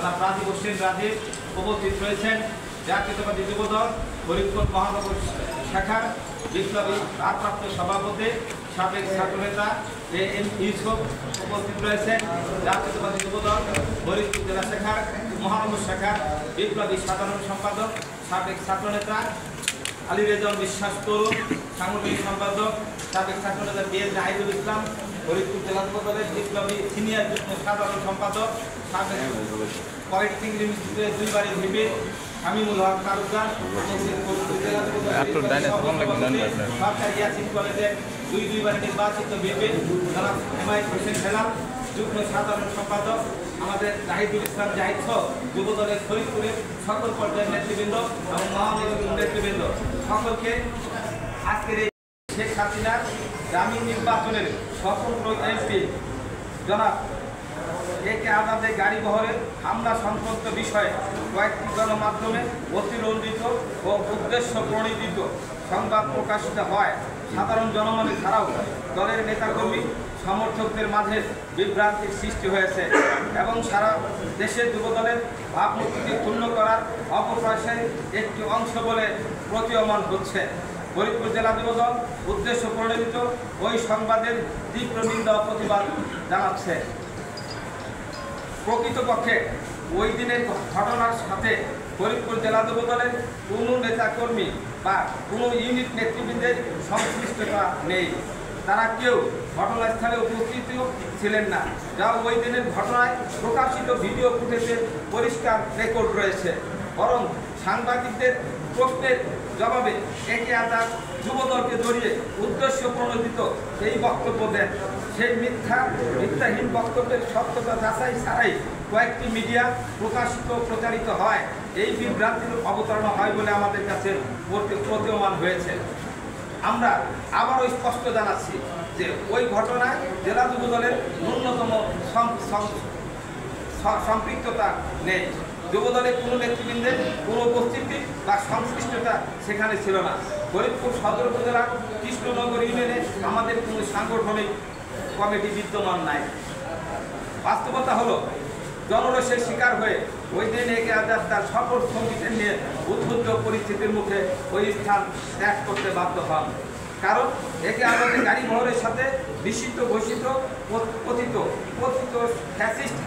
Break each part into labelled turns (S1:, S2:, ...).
S1: রাজীব হোসেন রাজীব উপস্থিত রয়েছেন জাতীয়তাবাদী যুবদল ফরিদপুর মহানগর শাখার বিপ্লবী ভারপ্রাপ্ত সভাপতি সাবেক ছাত্রনেতা এম ইউসুফ উপস্থিত রয়েছেন জাতীয়তাবাদী যুবদল ফরিদপুর জেলা শাখার মহানগর শাখার বিপ্লবী সাধারণ সম্পাদক সাবেক ছাত্রনেতা আলী রেজন বিশ্বাস তরুণ সাংগঠনিক সম্পাদক সাবেক ছাত্রনেতা বি.এস. নাহিদুল ইসলাম ফরিদপুর জেলা যুবদলের বিপ্লবী সিনিয়র যুগ্ম সাধারণ সম্পাদক সাবেক পলিটেকনিক ইনস্টিটিউটের দুইবারের ভিপি হামিমুল হক তালুকদার সরকারি ইয়াসিন কলেজের দুইবারের নির্বাচিত ভিপি জনাব হুমায়ুন হোসেন হেলাল যুগ্ম সাধারণ সম্পাদক আমাদের জাহিদুল ইসলাম জাহিদ সহ যুবদলের ফরিদপুরের সকল পর্যায়ের নেতৃবৃন্দ এবং মহানগর নেতৃবৃন্দ সকলকে আজকের এই শেখ হাসিনার গ্রামীণ নির্বাচনের স্বতন্ত্র এমপি জনাব একে আজাদের গাড়ি বহরের হামলা সংক্রান্ত বিষয়ে কয়েকটি গণমাধ্যমে অতিরঞ্জিত ও উদ্দেশ্য প্রণোদিত সংবাদ প্রকাশিত হয় সাধারণ জনগণের ছাড়াও দলের নেতাকর্মী সমর্থকদের মাঝে বিভ্রান্তির সৃষ্টি হয়েছে এবং সারা দেশের যুবদলের ভাবমূর্তিকে ক্ষুণ্ণ করার অপপ্রয়াসের একটি অংশ বলে প্রতীয়মান হচ্ছে। ফরিদপুর জেলা যুবদল উদ্দেশ্য প্রণোদিত ওই সংবাদের তীব্র নিন্দা ও প্রতিবাদ জানাচ্ছে। প্রকৃতপক্ষে ওই দিনের ঘটনার সাথে ফরিদপুর জেলা যুবদলের কোনো নেতাকর্মী বা কোনো ইউনিট নেতৃবৃন্দের সংশ্লিষ্টতা নেই। তারা কেউ ঘটনাস্থলে উপস্থিতও ছিলেন না, যা ওই দিনের ঘটনায় প্রকাশিত ভিডিও ফুটেজের পরিষ্কার রেকর্ড রয়েছে। বরং সাংবাদিকদের প্রশ্নের জবাবে একে আজাদ যুবদলকে জড়িয়ে উদ্দেশ্য প্রণোদিত এই বক্তব্য দেন। সেই মিথ্যাহীন বক্তব্যের সত্যতা যাচাই ছাড়াই কয়েকটি মিডিয়া প্রকাশিত প্রচারিত হয়। এই বিভ্রান্তির অবতারণা হয় বলে আমাদের কাছে প্রতীয়মান হয়েছে। আমরা আবারও স্পষ্ট জানাচ্ছি যে ওই ঘটনায় জেলা যুবদলের ন্যূনতম সম্পৃক্ততা নেই। যুবদলের কোনো নেতৃবৃন্দের কোনো উপস্থিতি বা সংশ্লিষ্টতা সেখানে ছিল না। ফরিদপুর সদর উপজেলার কৃষ্ণনগর ইউনিয়নে আমাদের কোনো সাংগঠনিক কমিটি বিদ্যমান নাই। বাস্তবতা হলো জনরোষের শিকার হয়ে ওই দিন একে আজাদ তার সকল সঙ্গীদের নিয়ে উদ্বুদ্ধ পরিস্থিতির মুখে ওই স্থান ত্যাগ করতে বাধ্য হন। কারণ একে আজাদের গাড়ি বহরের সাথে নিষিদ্ধ ঘোষিত কথিত ফ্যাসিস্ট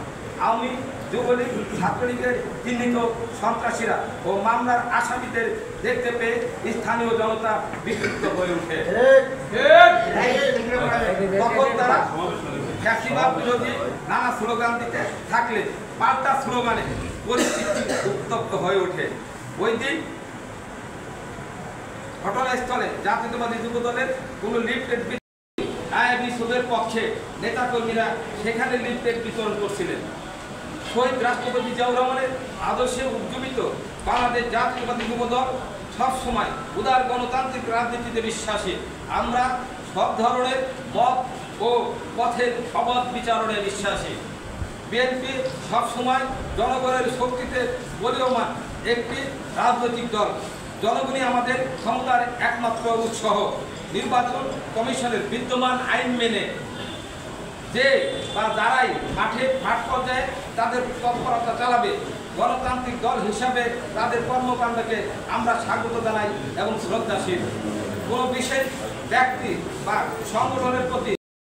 S1: আওয়ামী যুবলীগ ছাত্রলীগের চিহ্নিত সন্ত্রাসীরা ও মামলার আসামিদের দেখতে পেয়ে স্থানীয় জনতা বিক্ষিপ্ত হয়ে ওঠে। তখন তারা ফ্যাসিবাদ বিরোধী নানা স্লোগান দিতে থাকলে পাল্টা স্লোগানে পরিস্থিতি উত্তপ্ত হয়ে ওঠে। ওই দিন ঘটনাস্থলে জাতীয়তাবাদী যুবদলের কোনো লিফলেট আইবি সুদের পক্ষে নেতাকর্মীরা সেখানে লিফলেট বিতরণ করছিলেন। শহীদ রাষ্ট্রপতি জিয়াউর রহমানের আদর্শে উজ্জীবিত বাংলাদেশ জাতীয়তাবাদী যুবদল সবসময় উদার গণতান্ত্রিক রাজনীতিতে বিশ্বাসী। আমরা সব ধরনের মত ও পথের অবাধ বিচারণে বিশ্বাসী। বিএনপি সবসময় জনগণের শক্তিতে বলীয়মান একটি রাজনৈতিক দল। জনগণই আমাদের ক্ষমতার একমাত্র উৎসাহ। নির্বাচন কমিশনের বিদ্যমান আইন মেনে যে বা যারাই মাঠ পর্যায়ে তাদের তৎপরতা চালাবে, গণতান্ত্রিক দল হিসাবে তাদের কর্মকাণ্ডকে আমরা স্বাগত জানাই এবং শ্রদ্ধাশীল। কোনো বিশেষ ব্যক্তি বা সংগঠনের প্রতি